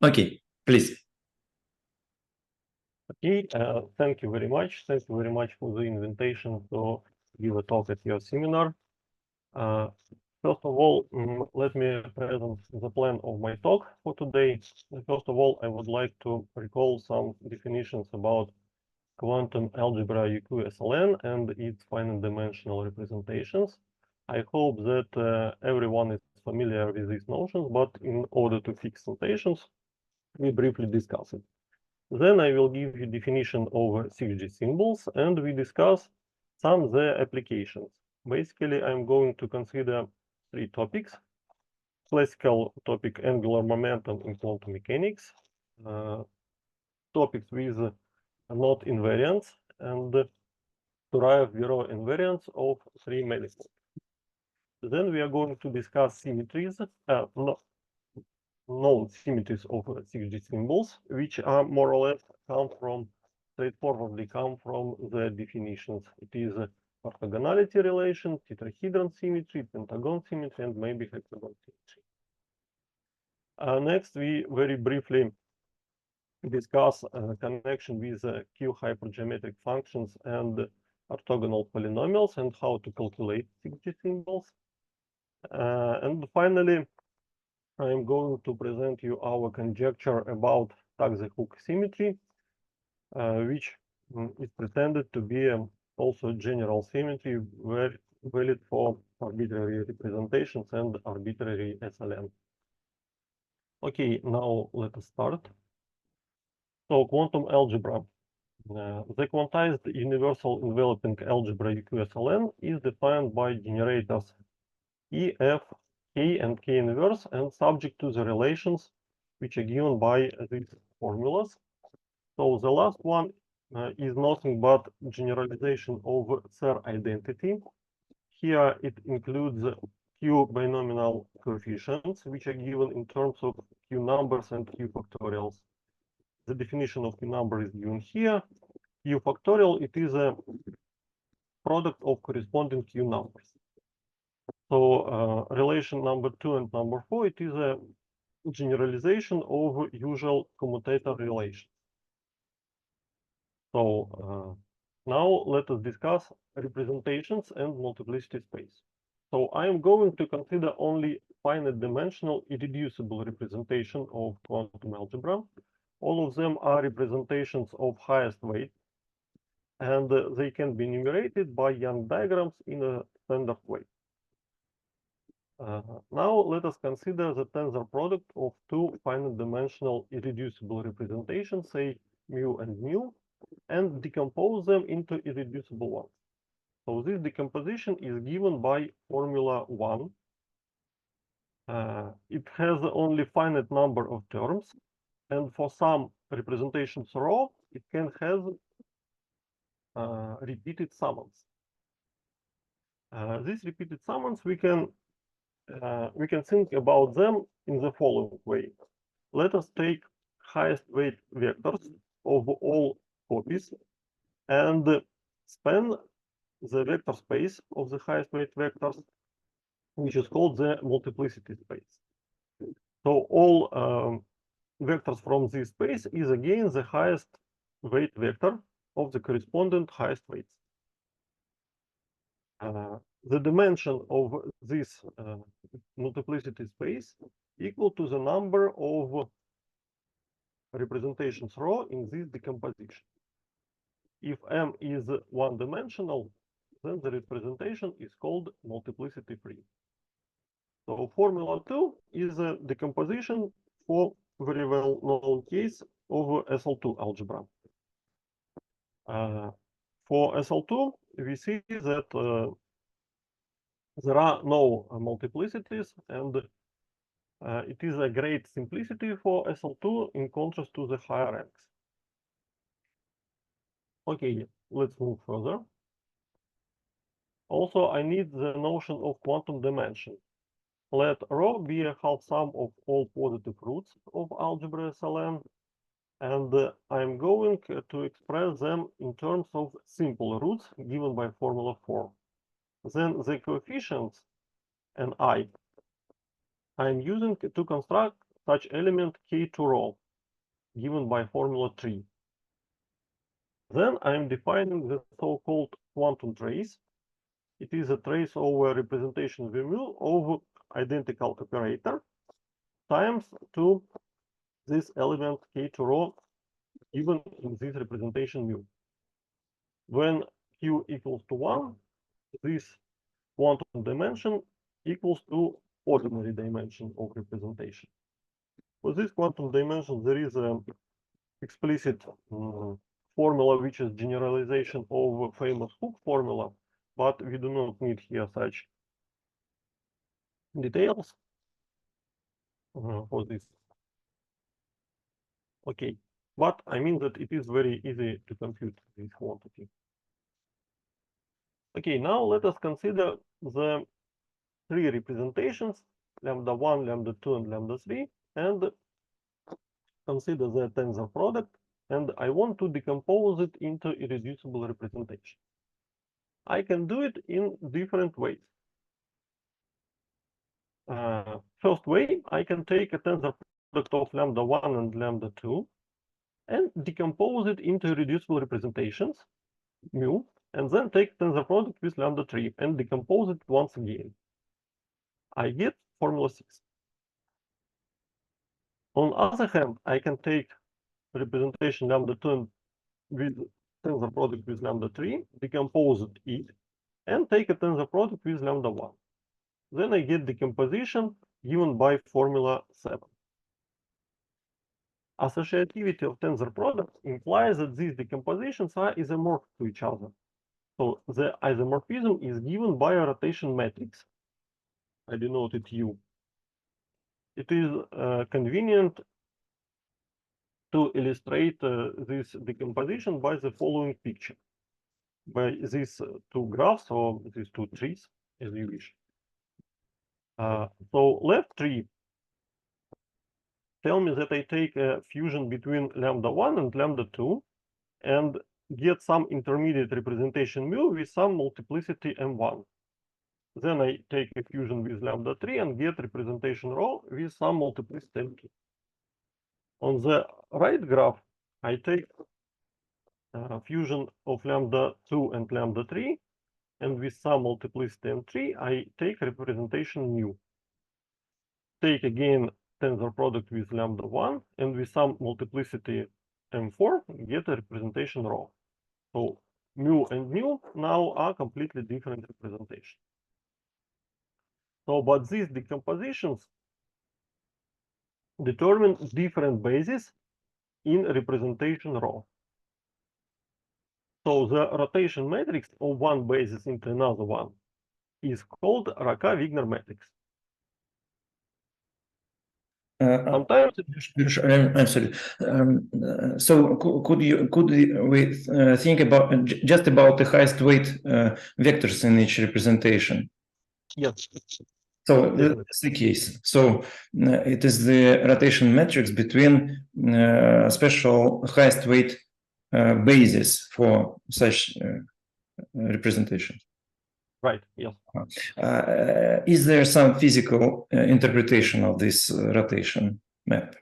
Okay, please. Okay, thank you very much. Thank you very much for the invitation to give a talk at your seminar. First of all, let me present the plan of my talk for today. First of all, I would like to recall some definitions about quantum algebra UQ-SLN and its finite dimensional representations. I hope that everyone is familiar with these notions, but in order to fix notations, we briefly discuss it. Then I will give you definition of 6G symbols and we discuss some of the applications. Basically, I'm going to consider three topics. Classical topic, angular momentum in quantum mechanics, topics with knot invariants, and Turaev-Viro invariants of three manifolds. Then we are going to discuss symmetries, known symmetries of 6G symbols, which are more or less straightforwardly come from the definitions. It is a orthogonality relation, tetrahedral symmetry, pentagon symmetry, and maybe hexagon symmetry. Next, we very briefly discuss connection with Q hypergeometric functions and orthogonal polynomials and how to calculate 6G symbols. And finally, I am going to present you our conjecture about Tug-the-hook symmetry, which is pretended to be also general symmetry valid for arbitrary representations and arbitrary SLN. Okay, now let us start. So quantum algebra. The quantized universal enveloping algebra UQ-SLN is defined by generators E, F, K, and K inverse, and subject to the relations which are given by these formulas. So the last one is nothing but generalization of Serre identity. Here it includes Q binomial coefficients, which are given in terms of Q numbers and Q factorials. The definition of Q number is given here. Q factorial, it is a product of corresponding Q numbers. So relation number 2 and number 4, it is a generalization of usual commutator relation. So now let us discuss representations and multiplicity space. So I am going to consider only finite dimensional irreducible representation of quantum algebra. All of them are representations of highest weight, and they can be enumerated by Young diagrams in a standard way. Now let us consider the tensor product of two finite dimensional irreducible representations, say mu and nu, and decompose them into irreducible ones. So this decomposition is given by formula 1. It has only finite number of terms, and for some representations rho, it can have repeated summons. These repeated summons we can think about them in the following way. Let us take highest weight vectors of all copies and span the vector space of the highest weight vectors, which is called the multiplicity space. So all vectors from this space is again the highest weight vector of the correspondent highest weights. The dimension of this multiplicity space equal to the number of representations rho in this decomposition. If M is one-dimensional, then the representation is called multiplicity free. So formula 2 is a decomposition for very well-known case of SL2 algebra. For SL2, we see that there are no multiplicities, and it is a great simplicity for SL2 in contrast to the higher ranks. Okay, let's move further. Also, I need the notion of quantum dimension. Let ρ be a half sum of all positive roots of algebra SLN, and I'm going to express them in terms of simple roots given by formula 4. Then the coefficients and I'm using to construct such element K2 given by formula 3. Then I'm defining the so-called quantum trace. It is a trace over representation mu of identical operator times to this element K2 given in this representation mu. When Q equals to 1, this quantum dimension equals to ordinary dimension of representation. For this quantum dimension, there is an explicit formula which is generalization of famous Hooke formula, but we do not need here such details for this. Okay, but I mean that it is very easy to compute this quantity. Okay, now let us consider the three representations, lambda 1, lambda 2, and lambda 3, and consider the tensor product, and I want to decompose it into irreducible representation. I can do it in different ways. First way, I can take a tensor product of lambda 1 and lambda 2 and decompose it into irreducible representations, mu, and then take tensor product with lambda 3 and decompose it once again. I get formula 6. On the other hand, I can take representation lambda 2 with tensor product with lambda 3, decompose it, and take a tensor product with lambda 1. Then I get decomposition given by formula 7. Associativity of tensor products implies that these decompositions are isomorphic to each other. So the isomorphism is given by a rotation matrix. I denote it U. It is convenient to illustrate this decomposition by the following picture, by these two graphs or these two trees, as you wish. So left tree tell me that I take a fusion between lambda 1 and lambda 2 and get some intermediate representation mu with some multiplicity m1. Then I take a fusion with lambda 3 and get representation rho with some multiplicity m2. On the right graph, I take fusion of lambda 2 and lambda 3, and with some multiplicity m3, I take representation mu. Take again tensor product with lambda 1, and with some multiplicity m4, get a representation rho. So mu and mu now are completely different representations. So, but these decompositions determine different bases in representation rho. So the rotation matrix of one basis into another one is called Racah-Wigner matrix. Sometimes I'm sorry. So could we think about just about the highest weight vectors in each representation? Yes. So that's the case. So it is the rotation matrix between special highest weight basis for such representation. Right. Yes. Is there some physical interpretation of this rotation map?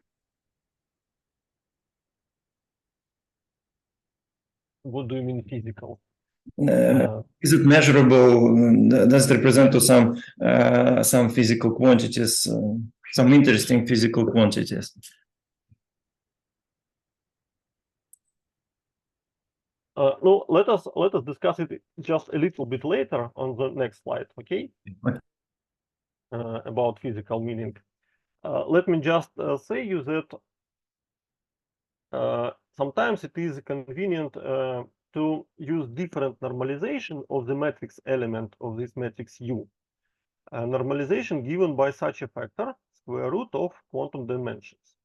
What do you mean physical? Is it measurable? Does it represent to some physical quantities, some interesting physical quantities? No, let us discuss it just a little bit later on the next slide, okay? About physical meaning. Let me just say you that sometimes it is convenient to use different normalization of the matrix element of this matrix U. Normalization given by such a factor, square root of quantum dimensions.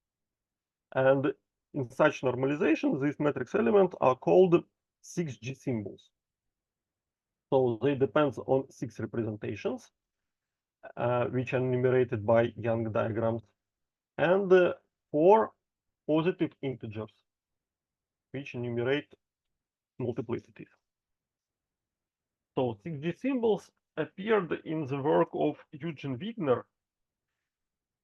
And in such normalization, these matrix elements are called 6G symbols. So they depend on 6 representations, which are enumerated by Young diagrams, and 4 positive integers, which enumerate multiplicities. So 6G symbols appeared in the work of Eugene Wigner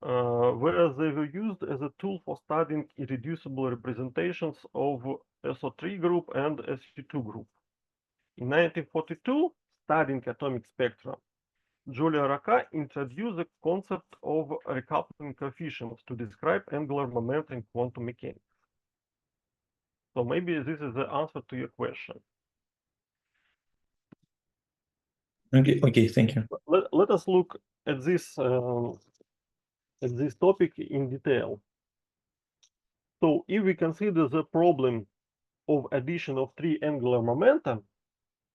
where they were used as a tool for studying irreducible representations of SO3 group and SU2 group. In 1942, studying atomic spectra, Julia Racah introduced the concept of recoupling coefficients to describe angular momenta in quantum mechanics. So maybe this is the answer to your question. Okay, thank you. Let us look at this topic in detail. So if we consider the problem of addition of three angular momenta,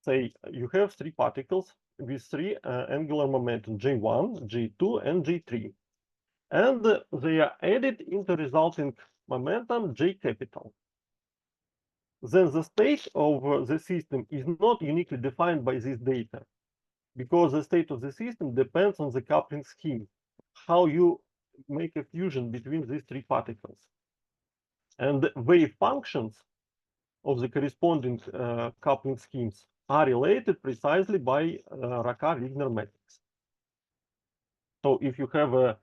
say you have three particles with three angular momentum, J1, J2, and J3. And they are added into resulting momentum J capital. Then the state of the system is not uniquely defined by this data, because the state of the system depends on the coupling scheme, how you make a fusion between these three particles. And the wave functions of the corresponding coupling schemes are related precisely by Racah-Wigner matrix. So if you have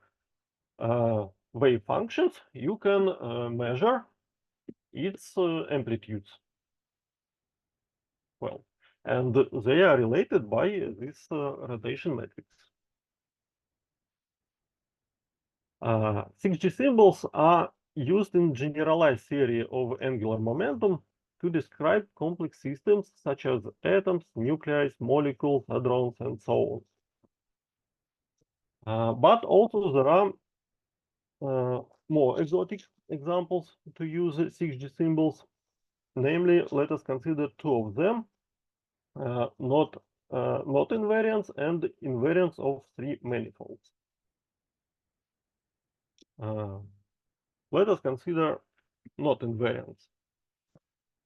wave functions, you can measure its amplitudes. Well, and they are related by this rotation matrix. 6G symbols are used in generalized theory of angular momentum to describe complex systems such as atoms, nuclei, molecules, hadrons, and so on. But also there are more exotic examples to use 6G symbols. Namely, let us consider two of them, not invariants and invariants of three manifolds. Let us consider not invariants.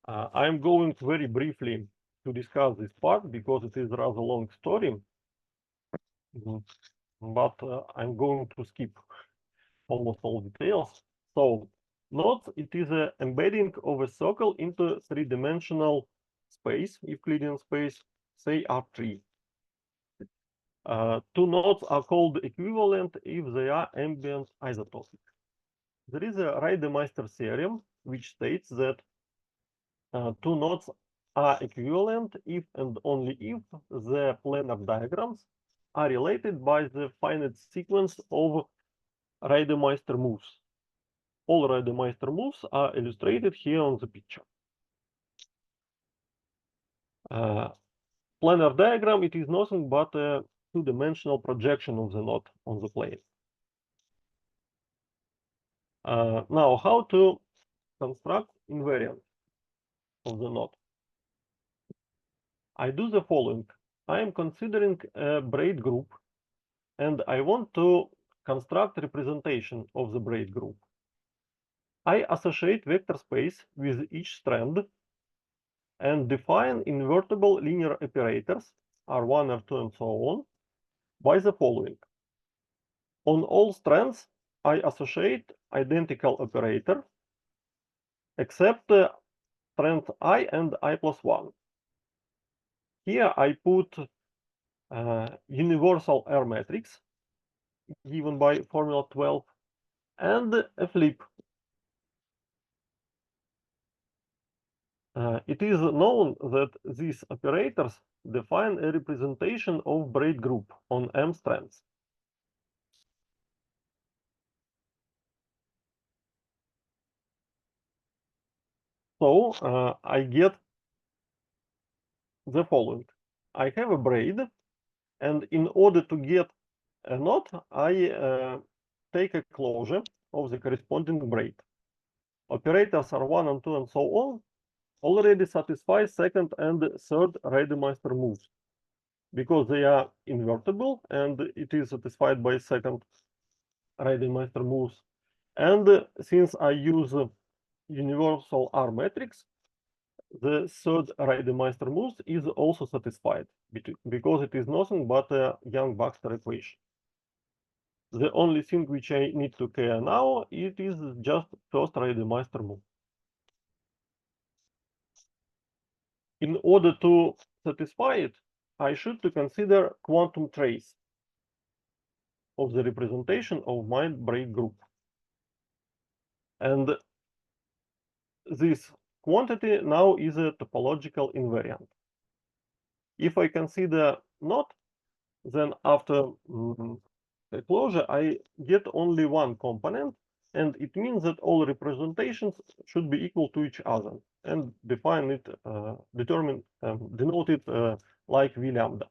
I am going very briefly to discuss this part because it is a rather long story, but I'm going to skip almost all details. So note it is an embedding of a circle into three-dimensional space, Euclidean space, say R3. Two nodes are called equivalent if they are ambient isotopic. There is a Reidemeister theorem which states that two nodes are equivalent if and only if the planar diagrams are related by the finite sequence of Reidemeister moves. All Reidemeister moves are illustrated here on the picture. Planar diagram, it is nothing but a two-dimensional projection of the node on the plane. Now, how to construct invariant of the node? I do the following. I am considering a braid group, and I want to construct representation of the braid group. I associate vector space with each strand and define invertible linear operators, R1, R2, and so on, by the following. On all strands, I associate identical operator, except strand I and I plus 1. Here I put universal R matrix, given by formula 12, and a flip. It is known that these operators define a representation of braid group on M strands. So I get the following. I have a braid, and in order to get a knot, I take a closure of the corresponding braid. Operators R1 and 2 and so on already satisfy second and third Reidemeister moves because they are invertible and it is satisfied by second Reidemeister moves. And since I use universal R matrix, the third Reidemeister moves is also satisfied because it is nothing but a Young-Baxter equation. The only thing which I need to care now, it is just first Reidemeister move. In order to satisfy it, I should to consider quantum trace. of the representation of my break group. And this quantity now is a topological invariant. If I consider not, then after the closure, I get only one component, and it means that all representations should be equal to each other, and define it, denote it like V lambda.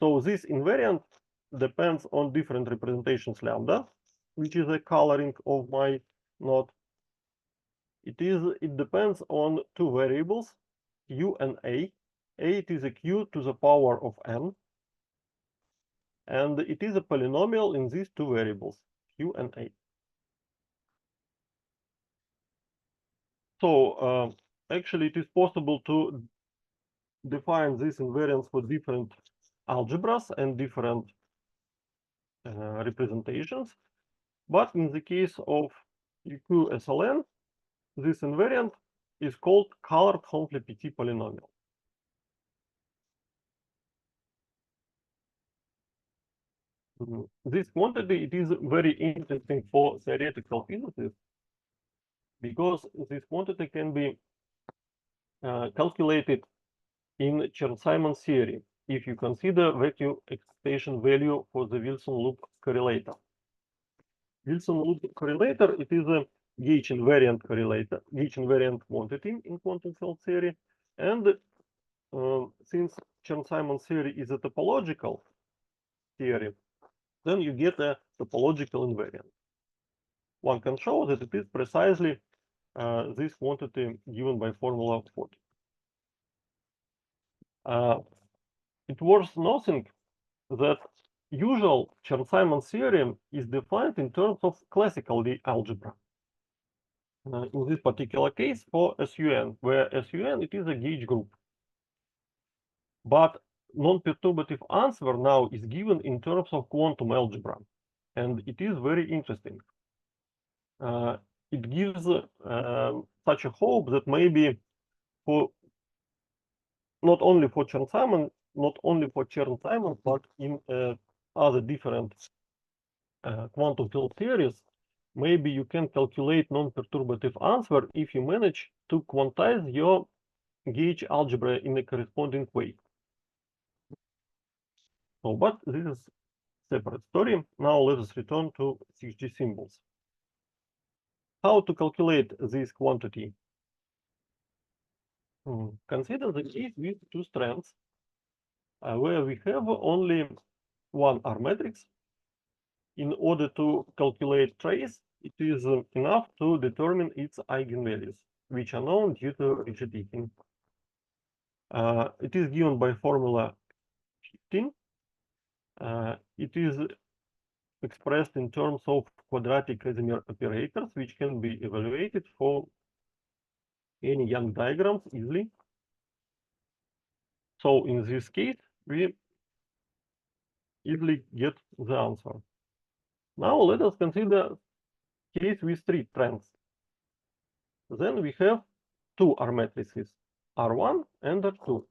So this invariant depends on different representations lambda, which is a coloring of my node. It depends on two variables, q and a. It is a q to the power of n, and it is a polynomial in these two variables, q and a. So actually, it is possible to define these invariants for different algebras and different representations. But in the case of EQSLN, this invariant is called colored Homfle-Petit polynomial. This quantity, it is very interesting for theoretical physicists, because this quantity can be calculated in Chern-Simon theory if you consider vacuum excitation value for the Wilson loop correlator. Wilson loop correlator, it is a gauge invariant correlator, gauge invariant quantity in quantum field theory. And since Chern-Simon theory is a topological theory, then you get a topological invariant. One can show that it is precisely this quantity given by formula 40. It worth noting that usual Chern-Simon theorem is defined in terms of classical algebra. In this particular case for SUN, where SUN, it is a gauge group. But non-perturbative answer now is given in terms of quantum algebra, and it is very interesting. It gives such a hope that maybe for not only for Chern-Simon, but in other different quantum field theories, maybe you can calculate non-perturbative answer if you manage to quantize your gauge algebra in a corresponding way. So, but this is a separate story. Now let us return to 6G symbols. How to calculate this quantity? Consider the case with two strands where we have only one R matrix. In order to calculate trace, it is enough to determine its eigenvalues, which are known due to Ricci-Hicking. It is given by formula 15. It is expressed in terms of quadratic Casimir operators, which can be evaluated for any Young diagrams easily. So in this case, we easily get the answer. Now let us consider case with three strands. Then we have two R matrices, R1 and R2.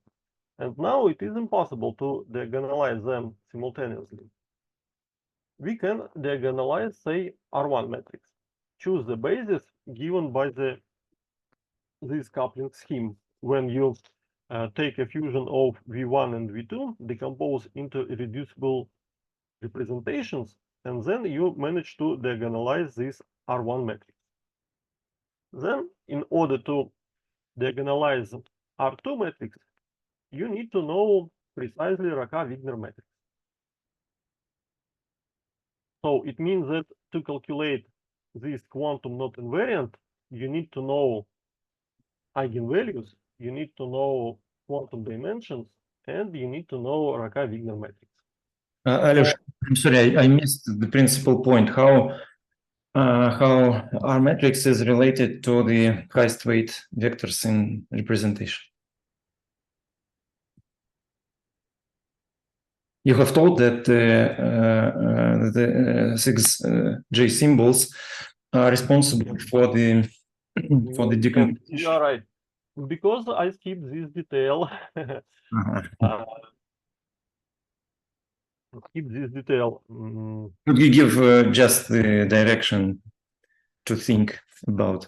And now it is impossible to diagonalize them simultaneously. We can diagonalize, say, R1 matrix. Choose the basis given by this coupling scheme. When you take a fusion of V1 and V2, decompose into irreducible representations, and then you manage to diagonalize this R1 matrix. Then, in order to diagonalize R2 matrix, you need to know precisely Racah-Wigner matrix. So it means that to calculate this quantum not invariant, you need to know eigenvalues, you need to know quantum dimensions, and you need to know Racah-Wigner matrix. Aleš, I'm sorry, I missed the principal point. How R matrix is related to the highest weight vectors in representation? You have told that the 6J symbols are responsible for the decomposition. You are right. Because I skipped this detail. skip this detail. Could you give just the direction to think about?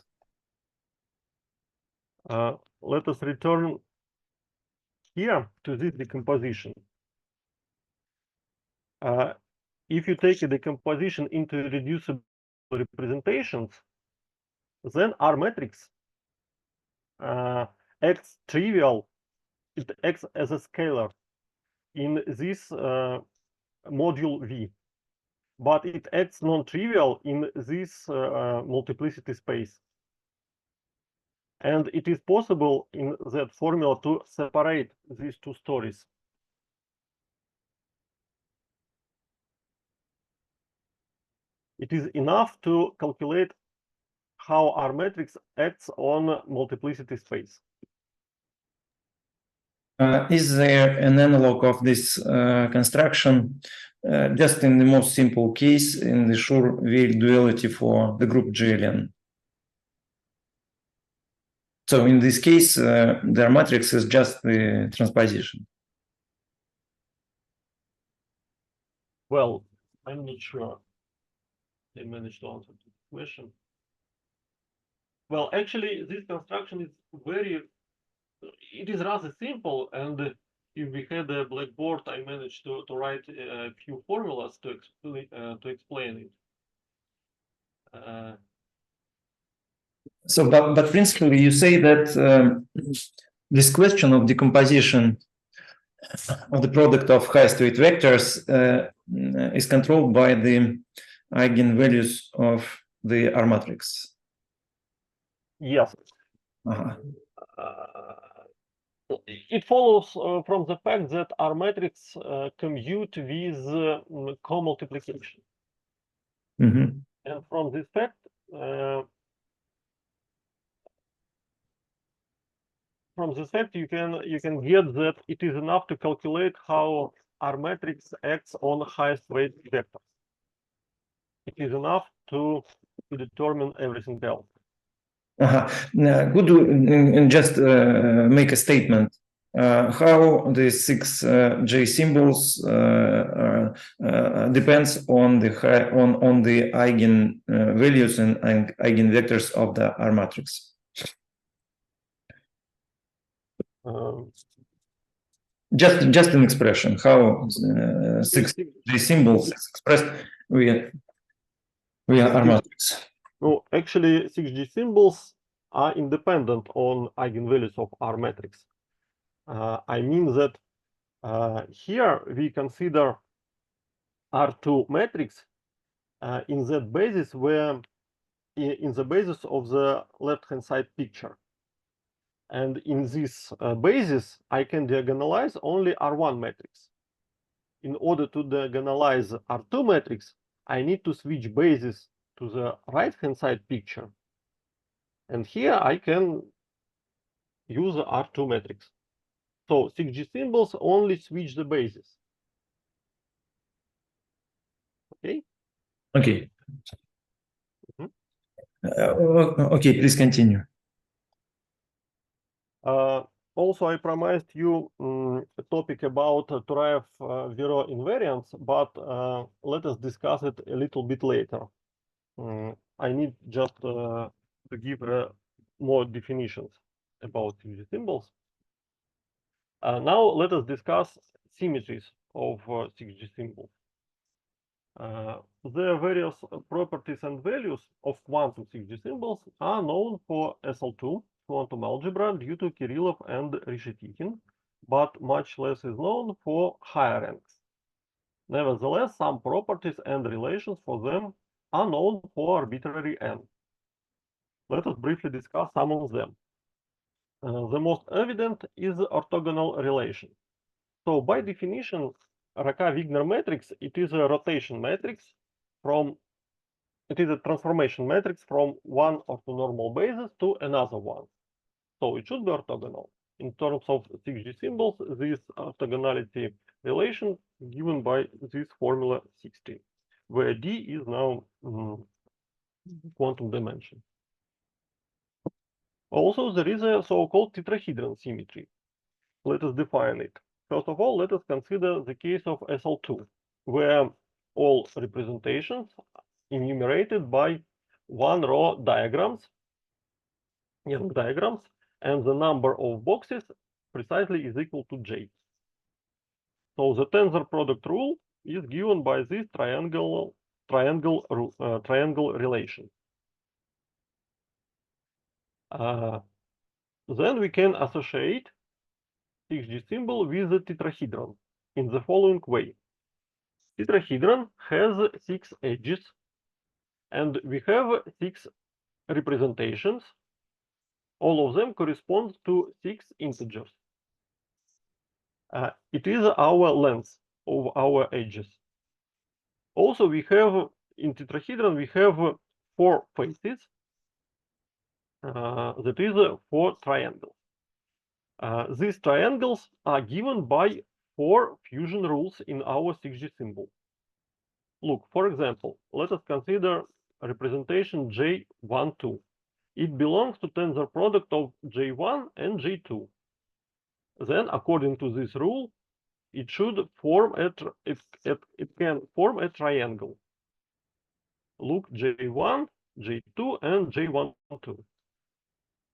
Let us return here to this decomposition. If you take a decomposition into reducible representations, then our matrix acts trivial, it acts as a scalar in this module V, but it acts non-trivial in this multiplicity space. And it is possible in that formula to separate these two stories. It is enough to calculate how our matrix acts on multiplicity space. Is there an analog of this construction just in the most simple case in the Schur-Weil duality for the group GLN? So in this case, their matrix is just the transposition. Well, I'm not sure I managed to answer the question. Well, actually, this construction is it is rather simple, and if we had a blackboard, I managed to write a few formulas to explain it. So, but principally, you say that this question of decomposition of the product of highest weight vectors is controlled by the eigenvalues of the R matrix. Yes. It follows from the fact that our matrix commute with co-multiplication. Mm-hmm. And from this fact, you can get that it is enough to calculate how our matrix acts on highest weight vectors. It is enough to determine everything else. Could you just make a statement how the 6J symbols depends on the eigen values and eigenvectors of the R matrix? Just an expression how 6J symbols is expressed via R matrix. No, actually, 6G symbols are independent on eigenvalues of R matrix. I mean that here we consider R2 matrix in that basis where in the basis of the left-hand side picture. And in this basis, I can diagonalize only R1 matrix. In order to diagonalize R2 matrix, I need to switch basis to the right-hand side picture. And here I can use the R2 matrix. So 6G symbols only switch the basis. Okay? Okay. Okay, please continue. Also, I promised you a topic about Turaev-Viro invariants, but let us discuss it a little bit later. I need just to give more definitions about these symbols. Now let us discuss symmetries of 6G symbols. The various properties and values of quantum 6G symbols are known for SL2 quantum algebra due to Kirillov and Reshetikhin, but much less is known for higher ranks. Nevertheless, some properties and relations for them are known for arbitrary n. Let us briefly discuss some of them. The most evident is the orthogonal relation. So by definition, Racah-Wigner matrix, it is a rotation matrix it is a transformation matrix from one orthonormal basis to another one. So it should be orthogonal. In terms of 6G symbols, this orthogonality relation given by this formula 16, where D is now quantum dimension. Also, there is a so-called tetrahedral symmetry. Let us define it. First of all, let us consider the case of SL2. where all representations enumerated by one row diagrams, Young diagrams, and the number of boxes precisely is equal to J. So the tensor product rule is given by this triangle relation. Then we can associate 6G symbol with the tetrahedron in the following way. Tetrahedron has 6 edges, and we have 6 representations. All of them correspond to 6 integers. It is our length of our edges. Also, we have in tetrahedron we have 4 faces. That is 4 triangles. These triangles are given by 4 fusion rules in our 6G symbol. Look, for example, let us consider representation J12. It belongs to tensor product of J1 and J2. Then, according to this rule, it should form it can form a triangle. Look, J1, J2, and J12.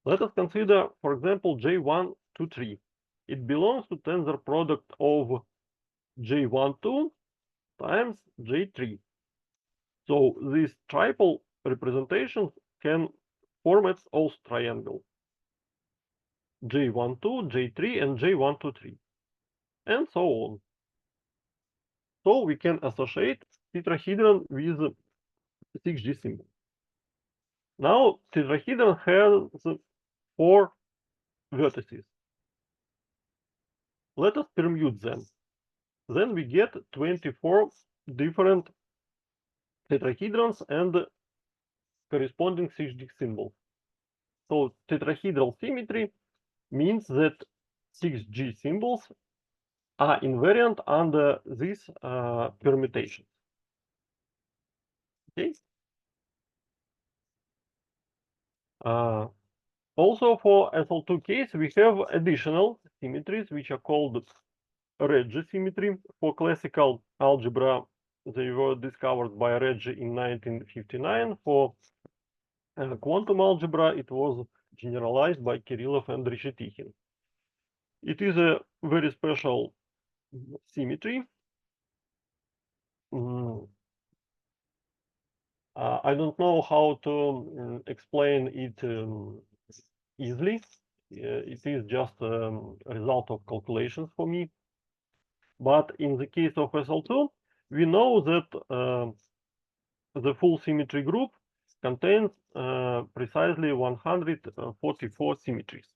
Let us consider, for example, J123. It belongs to tensor product of J12 times J3. So these triple representations can form its own triangle. J12, J3, and J123, and so on. So we can associate tetrahedron with 6G symbol. Now tetrahedron has 4 vertices. Let us permute them. Then we get 24 different tetrahedrons and corresponding 6G symbols. So tetrahedral symmetry means that 6G symbols are invariant under these permutations. Okay. Also, for SL2 case, we have additional symmetries which are called Racah symmetry. For classical algebra, they were discovered by Racah in 1959. For quantum algebra, it was generalized by Kirillov and Reshetikhin. It is a very special symmetry. I don't know how to explain it easily. It is just a result of calculations for me. But in the case of SL2, we know that the full symmetry group contains precisely 144 symmetries,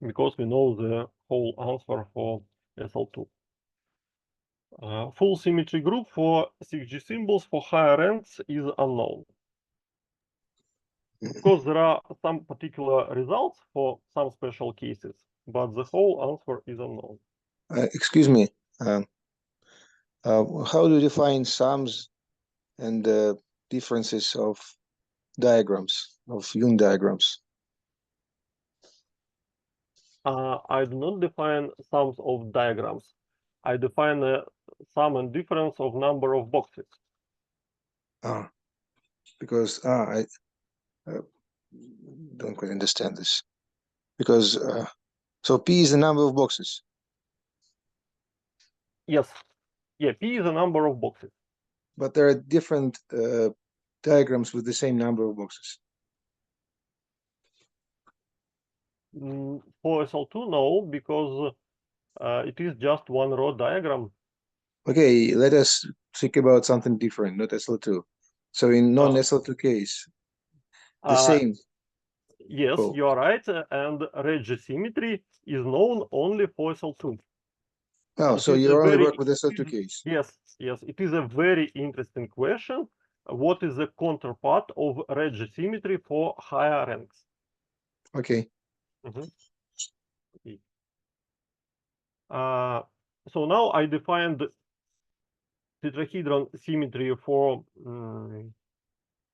because we know the whole answer for SL2. Full symmetry group for 6G symbols for higher ranks is unknown. Because there are some particular results for some special cases, but the whole answer is unknown. Excuse me. How do you define sums and differences of diagrams, of Young diagrams? I do not define sums of diagrams. I define a sum and difference of number of boxes. Because I don't quite understand this. Because so P is the number of boxes. Yes. Yeah, P is the number of boxes. But there are different diagrams with the same number of boxes. For SL2, no, because it is just one row diagram. Okay, let us think about something different, not SL2. So in non-SL2 case, the same. Yes, you are right. And Racah symmetry is known only for SL2. Oh, so you only work with SL2 case. Yes, yes. It is a very interesting question. What is the counterpart of Racah symmetry for higher ranks? Okay. Okay. So now I defined tetrahedron symmetry for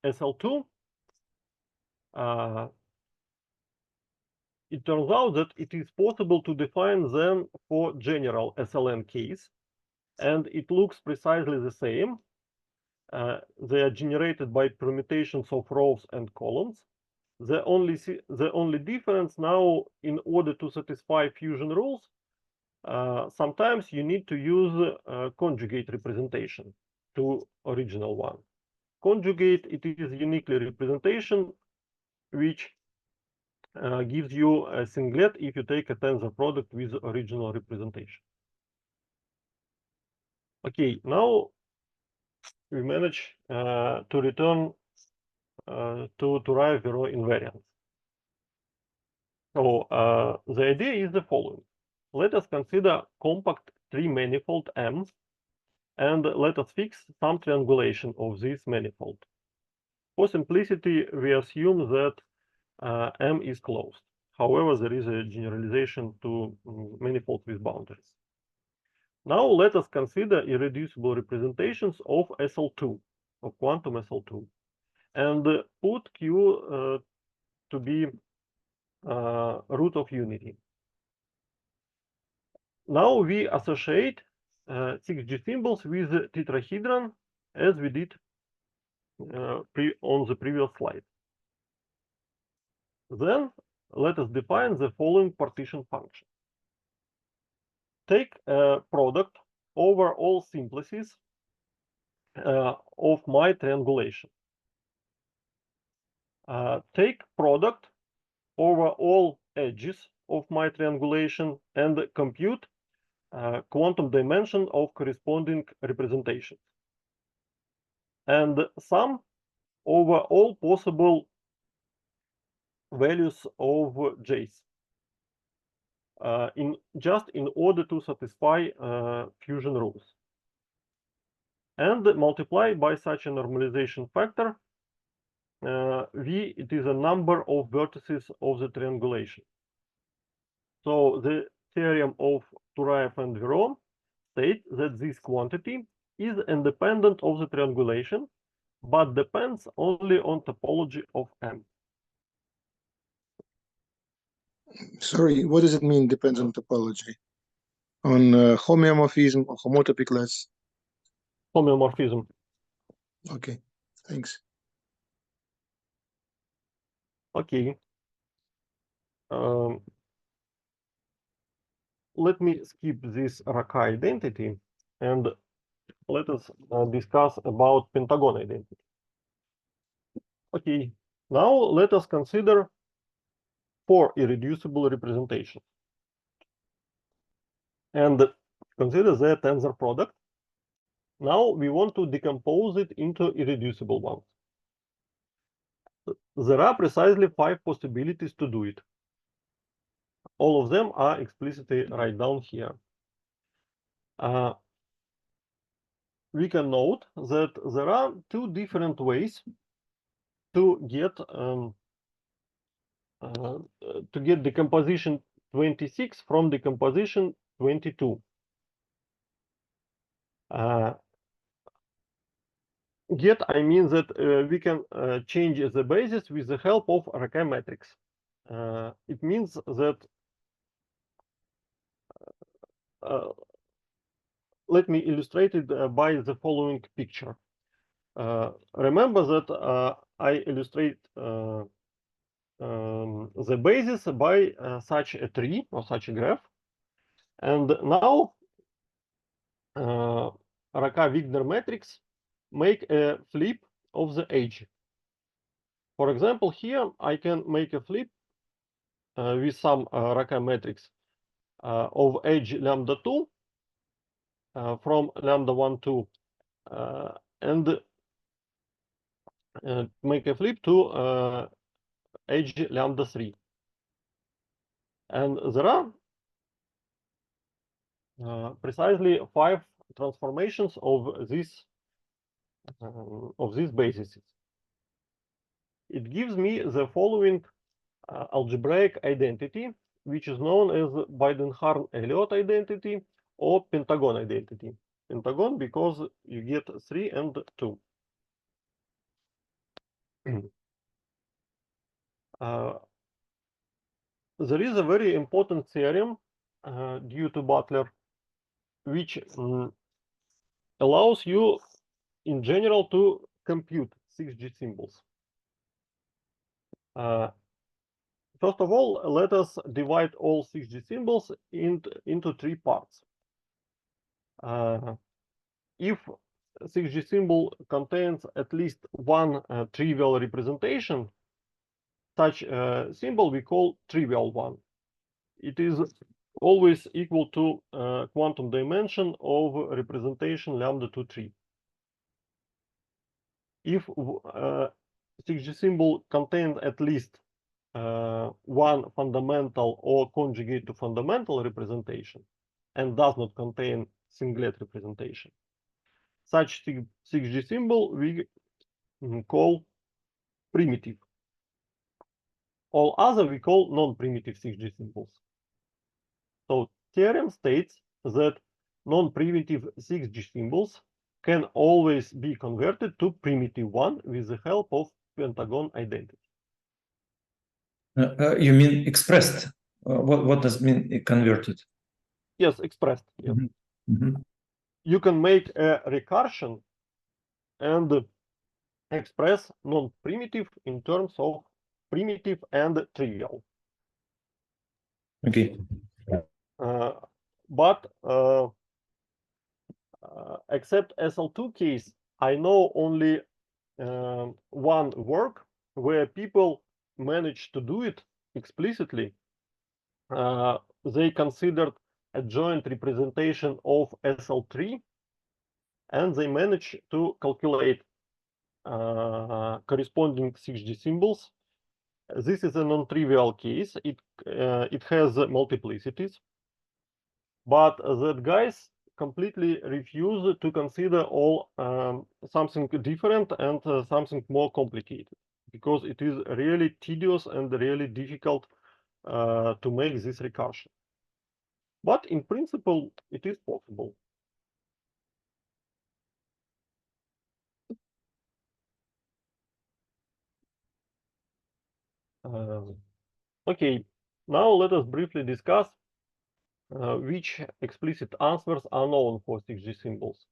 SL2. It turns out that it is possible to define them for general SLN case. and it looks precisely the same. They are generated by permutations of rows and columns. The only difference now, in order to satisfy fusion rules, sometimes you need to use conjugate representation to original one. Conjugate, it is uniquely representation which gives you a singlet if you take a tensor product with original representation. Okay, now we manage to return to Turaev-Viro invariants. So the idea is the following. Let us consider compact three-manifold M, and let us fix some triangulation of this manifold. For simplicity, we assume that M is closed. However, there is a generalization to manifolds with boundaries. Now let us consider irreducible representations of SL2, of quantum SL2, and put Q to be root of unity. Now we associate 6G symbols with tetrahedron as we did on the previous slide. Then let us define the following partition function. Take a product over all simplices of my triangulation. Take product over all edges of my triangulation and compute quantum dimension of corresponding representations. And sum over all possible values of J's just in order to satisfy fusion rules. And multiply by such a normalization factor. V, it is a number of vertices of the triangulation. So the theorem of Turaev and Viro states that this quantity is independent of the triangulation, but depends only on topology of M. Sorry, what does it mean depends on topology? On homeomorphism or homotopy class? Homeomorphism. Okay, thanks. Okay. Let me skip this Racah identity and let us discuss about pentagon identity. Okay, now let us consider 4 irreducible representations and consider their tensor product. Now we want to decompose it into irreducible ones. There are precisely 5 possibilities to do it. All of them are explicitly right down here. We can note that there are 2 different ways to get decomposition 26 from decomposition 22. Get, I mean that we can change the basis with the help of Racah matrix. It means that let me illustrate it by the following picture. Remember that I illustrate the basis by such a tree or such a graph. And now Racah-Wigner matrix make a flip of the edge. For example, here I can make a flip with some Racah matrix of edge lambda 2 from lambda 1 to and make a flip to edge lambda 3. And there are precisely 5 transformations of these bases. It gives me the following algebraic identity, which is known as Biedenharn-Elliot identity or pentagon identity. Pentagon because you get 3 and 2. There is a very important theorem due to Butler, which allows you in general to compute 6G symbols. First of all, let us divide all 6G symbols into three parts. If 6G symbol contains at least one trivial representation, such symbol we call trivial one. It is always equal to quantum dimension of representation lambda to 3. If 6G symbol contains at least one fundamental or conjugate to fundamental representation and does not contain singlet representation, such 6G symbol we call primitive. All other we call non-primitive 6G symbols. So theorem states that non-primitive 6G symbols can always be converted to primitive one with the help of pentagon identity. You mean expressed? What does mean converted? Yes, expressed. Yes. Mm-hmm. You can make a recursion and express non-primitive in terms of primitive and trivial. Okay. But except SL2 case, I know only one work where people managed to do it explicitly. They considered a joint representation of SL3, and they managed to calculate corresponding 6G symbols. This is a non-trivial case. It has multiplicities, but that guys completely refuse to consider all something different and something more complicated, because it is really tedious and really difficult to make this recursion. But in principle, it is possible. Okay, now let us briefly discuss which explicit answers are known for 6G symbols.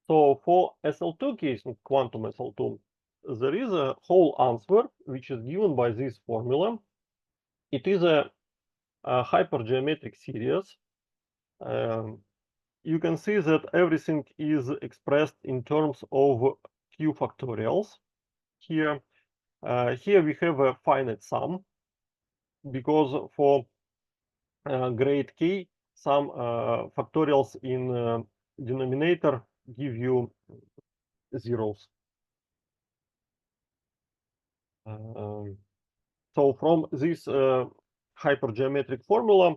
So for SL2 case, quantum SL2, there is a whole answer which is given by this formula. It is a hypergeometric series. You can see that everything is expressed in terms of q factorials. Here we have a finite sum, because for grade k, some factorials in denominator give you zeros. So from this hypergeometric formula,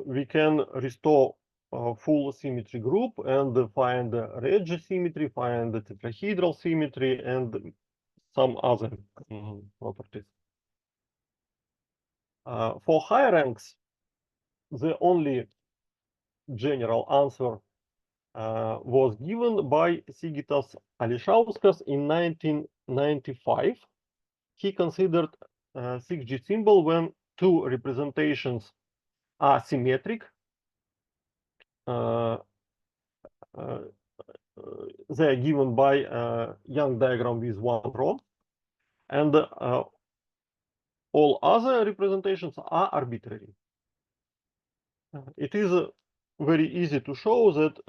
we can restore a full symmetry group and find the Racah symmetry, find the tetrahedral symmetry, and some other properties. For higher ranks, the only general answer was given by Sigitas Ališauskas in 1995. He considered 6G symbol when two representations are symmetric. They are given by Young diagram with one row, and all other representations are arbitrary. It is very easy to show that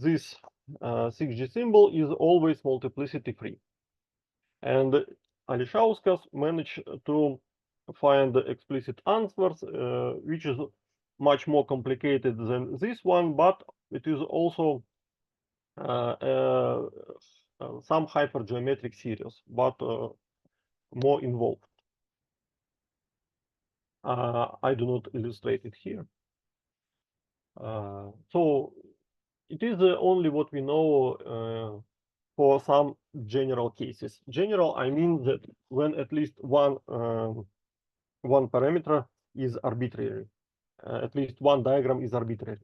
this 6G symbol is always multiplicity free. And Ališauskas managed to find explicit answers, which is much more complicated than this one, but it is also some hypergeometric series, but more involved. I do not illustrate it here. So it is only what we know for some general cases. General, I mean that when at least one parameter is arbitrary, at least one diagram is arbitrary.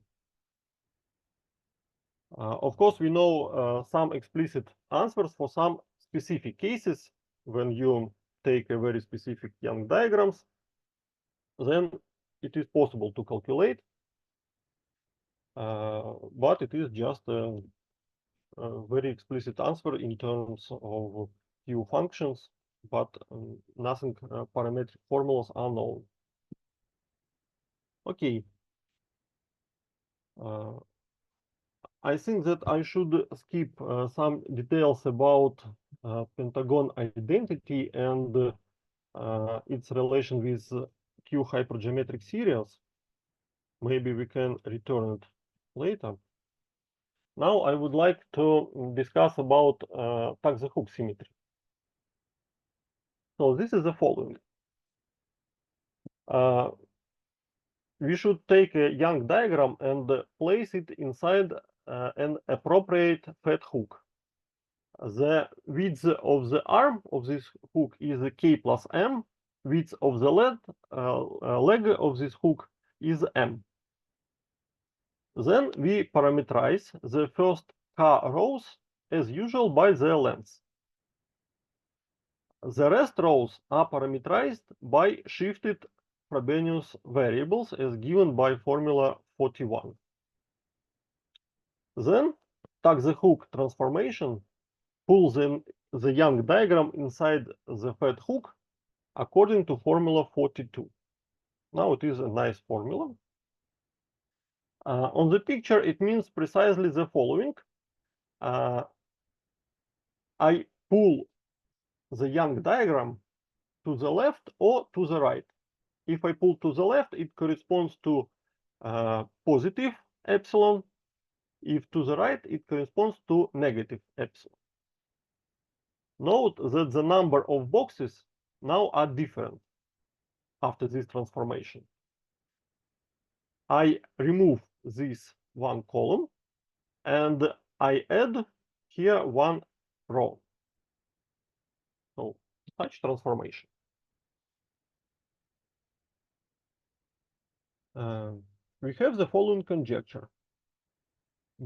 Of course, we know some explicit answers for some specific cases. When you take a very specific Young diagrams, then it is possible to calculate, but it is just very explicit answer in terms of Q functions, but nothing parametric formulas are known. Okay. I think that I should skip some details about pentagon identity and its relation with Q hypergeometric series. Maybe we can return it later. Now I would like to discuss about Tug-the-hook symmetry. So this is the following. We should take a Young diagram and place it inside an appropriate fat hook. The width of the arm of this hook is k plus m. Width of the leg of this hook is m. Then we parameterize the first k rows as usual by their length. The rest rows are parameterized by shifted Frobenius variables as given by formula 41. Then Tug-the-hook transformation pulls in the Young diagram inside the fat hook according to formula 42. Now it is a nice formula. On the picture, it means precisely the following. I pull the Young diagram to the left or to the right. If I pull to the left, it corresponds to positive epsilon. If to the right, it corresponds to negative epsilon. Note that the number of boxes now are different after this transformation. I remove this one column and I add here one row. So such transformation. We have the following conjecture.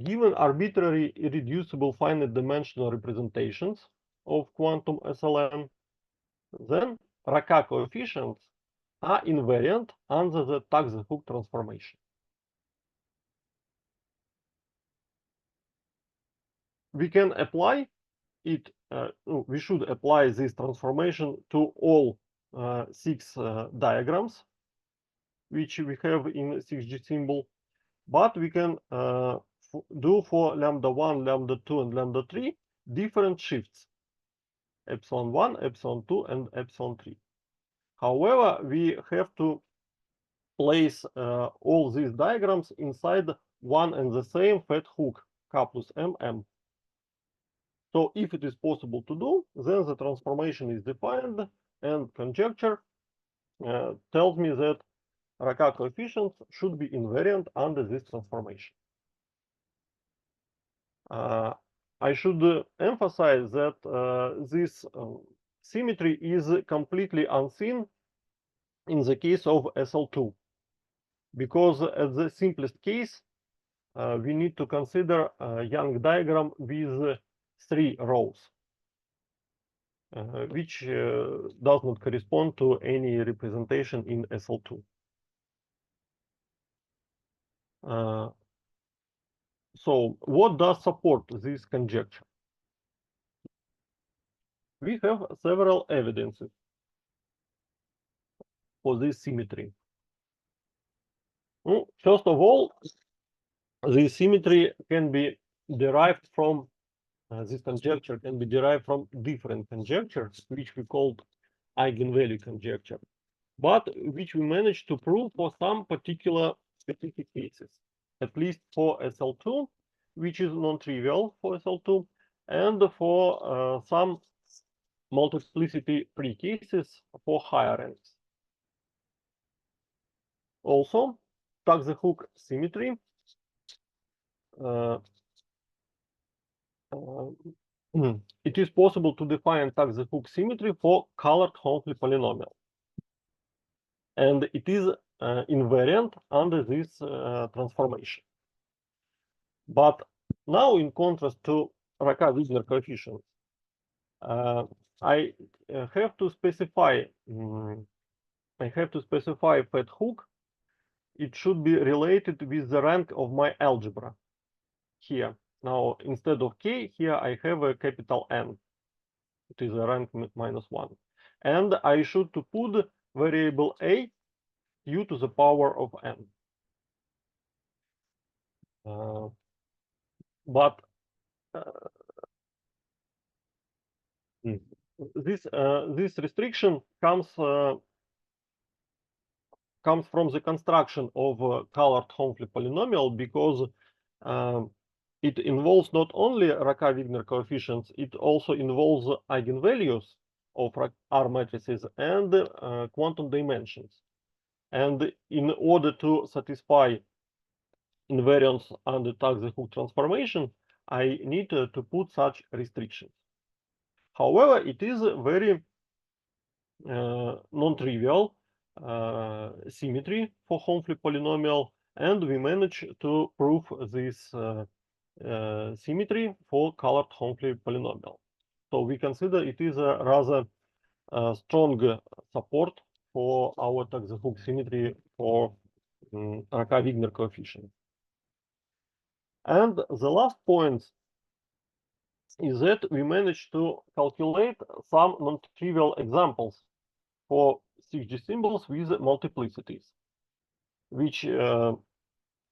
Given arbitrary irreducible finite dimensional representations of quantum SLN, then Racah coefficients are invariant under the Tug-the-hook transformation. We can apply it, we should apply this transformation to all 6 diagrams which we have in 6G symbol, but we can do for lambda 1, lambda 2, and lambda 3 different shifts, epsilon 1, epsilon 2, and epsilon 3. However, we have to place all these diagrams inside one and the same fat hook, K plus M, M. So if it is possible to do, then the transformation is defined, and conjecture tells me that Racah coefficients should be invariant under this transformation. I should emphasize that this symmetry is completely unseen in the case of SL2, because at the simplest case, we need to consider a Young diagram with 3 rows, which does not correspond to any representation in SL2. So what does support this conjecture? We have several evidences for this symmetry. First of all, this symmetry can be derived from, this conjecture can be derived from different conjectures, which we called eigenvalue conjecture, but which we managed to prove for some particular specific cases, at least for SL2, which is non-trivial for SL2, and for some multiplicity free cases for higher ranks. Also, Tug-the-hook symmetry it is possible to define Tug-the-hook symmetry for colored Honfley polynomial, and it is invariant under this transformation. But now, in contrast to Racah-Wigner coefficients, I have to specify fat hook. It should be related with the rank of my algebra here. Now, instead of k, here I have a capital N. It is a rank -1. And I should to put variable a u to the power of n. But this restriction comes from the construction of a colored Hornfly polynomial, because it involves not only Racah-Wigner coefficients, it also involves eigenvalues of R matrices and quantum dimensions. And in order to satisfy invariance under Tug-the-hook transformation, I need to put such restrictions. However, it is very non-trivial symmetry for Hornfly polynomial, and we managed to prove this symmetry for colored Hornfly polynomial. So we consider it is a rather strong support for our Tug-the-hook symmetry for Racah-Wigner coefficient. And the last point is that we managed to calculate some non-trivial examples for 6G symbols with multiplicities, which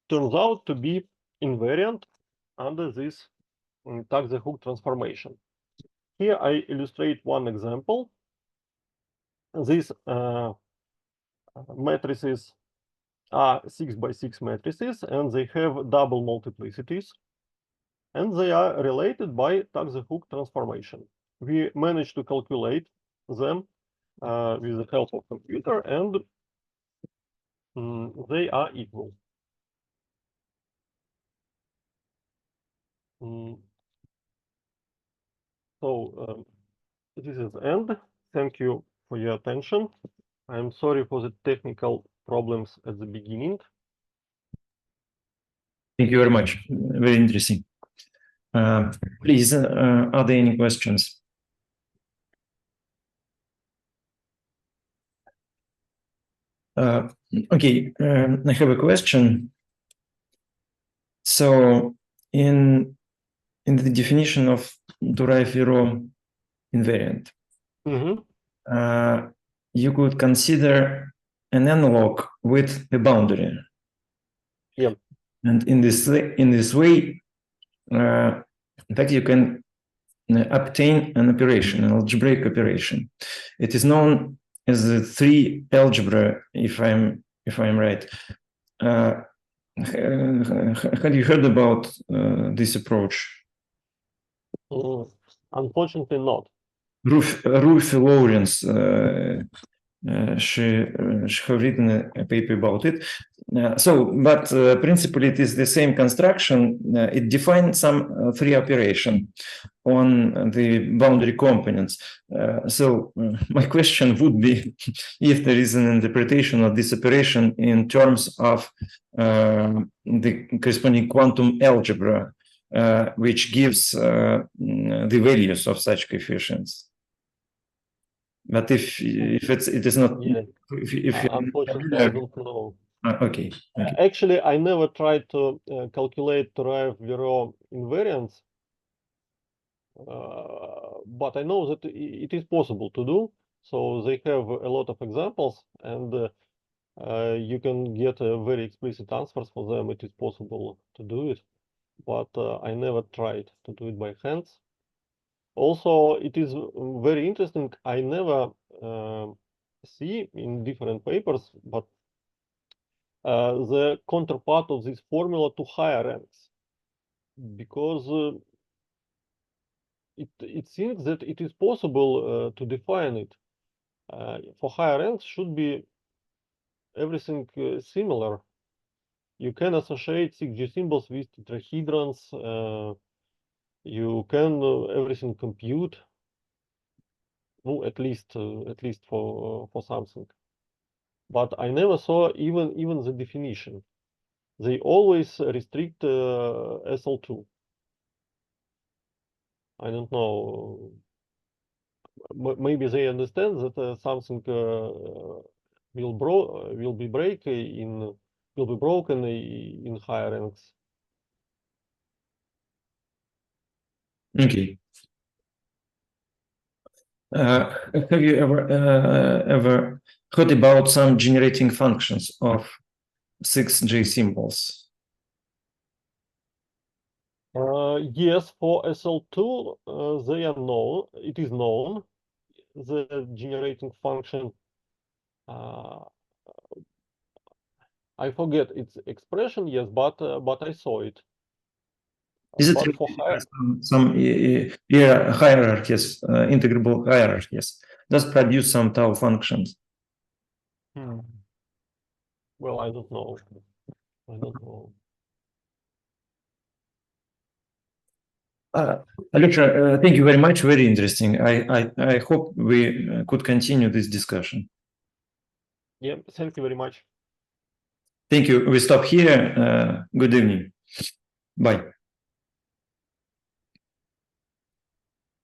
turns out to be invariant under this Tug-the-hook transformation. Here I illustrate one example. These matrices are 6 by 6 matrices, and they have double multiplicities, and they are related by Tug-the-hook transformation. We managed to calculate them with the help of computer, and they are equal. So this is the end. Thank you for your attention. I'm sorry for the technical problems at the beginning. Thank you very much. Very interesting. Please, are there any questions? Okay, I have a question. So in the definition of Turaev-Viro invariant, you could consider an analog with a boundary. Yeah. And in this way, in fact, you can obtain an operation, an algebraic operation. It is known as the 3 algebra, if I'm right. Have you heard about this approach? Unfortunately not. Ruth Lawrence, she have written a paper about it. But principally it is the same construction. It defines some 3 operation on the boundary components. So my question would be if there is an interpretation of this operation in terms of the corresponding quantum algebra, which gives the values of such coefficients. But if it is not, Yeah. if Unfortunately, I don't know. Okay. Actually, I never tried to calculate Turaev-Viro invariants, but I know that it is possible to do. So they have a lot of examples, and you can get very explicit answers for them. It is possible to do it, but I never tried to do it by hands. Also, it is very interesting. I never see in different papers, but the counterpart of this formula to higher ranks, because it seems that it is possible to define it. For higher ranks should be everything similar. You can associate 6G symbols with tetrahedrons. You can everything compute. No, at least for something. But I never saw even the definition. They always restrict SL2. I don't know. Maybe they understand that something will be broken in higher ranks. Okay. Have you ever heard about some generating functions of 6J symbols? Yes, for SL2, they are known. It is known, the generating function. I forget its expression, yes, but I saw it. Is it But for some hierarchies, integrable hierarchies, does produce some tau functions? Well, I don't know. I don't know. Alyosha, thank you very much. Very interesting. I hope we could continue this discussion. Yeah, thank you very much. Thank you. We stop here. Good evening. Bye.